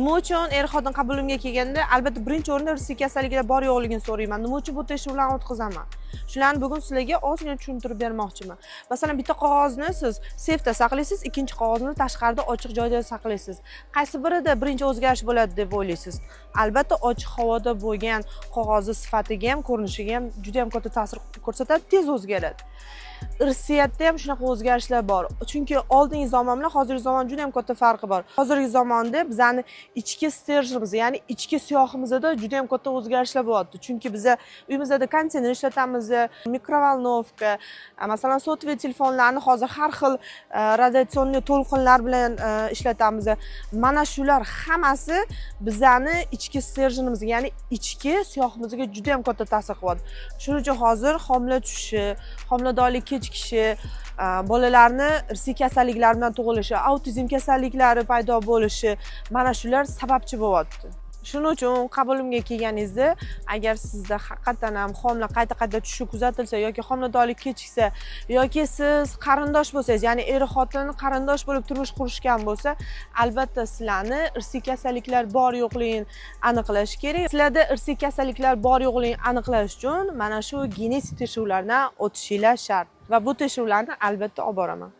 nima uchun er-xotin qabulimga kelganda albatta birinchi o'rinda irsiy kasalliklar bor yo'qligini so'rayman. Nima uchun bu tekshiruvlarni o'tkazaman? Shularni bugun sizlarga ozgina tushuntirib bermoqchiman. Masalan, bitta qog'ozni siz seyfda saqlaysiz, ikkinchi qog'ozni tashqarida ochiq joyda saqlaysiz. Qaysi birida birinchi o'zgarish bo'ladi deb o'ylaysiz? Albatta, ochiq havoda bo'lgan qog'ozni sifatiga ham, ko'rinishiga ham juda ham katta ta'sir ko'rsatadi, tez o'zgaradi. Irsiyatda ham shunaqa o'zgarishlar bor. Chunki oldingi zamon bilan hozirgi zamon juda ham katta farqi bor. Hozirgi zamonda bizani ichki stержimiz, ya'ni ichki siyohimizda juda ham katta o'zgarishlar bo'lyapti. Chunki biz uyimizda konditsioner ishlatamiz, mikrovolnovka, masalan, sotli telefonlarni hozir har xil radiatsionniy to'lqinlar bilan ishlatamiz. Mana shular hammasi bizani ichki stержimizga, ya'ni ichki siyohimizga juda ham katta ta'sir qiladi. Shuning uchun hozir homila tushishi, homiladorlik kechikishi, bolalarni irsiy kasalliklar bilan tug'ilishi, autizm kasalliklari paydo bo'lishi, mana shular sababchi bo'lyapti. Shuning uchun qabulimga kelganingizda, agar sizda haqiqatan ham homila qayta-qayta tushishi kuzatilsa yoki homiladorlik kechiksa yoki siz qarindosh bo'lsangiz, ya'ni er-xotin qarindosh bo'lib turmush qurishgan bo'lsa, albatta sizlarni irsiy kasalliklar bor yo'qligini aniqlash kerak. Sizlarda irsiy kasalliklar bor yo'qligini aniqlash uchun mana shu genetik tekshiruvlardan o'tishinglar shart va bu tekshiruvlarni albatta olib boraman.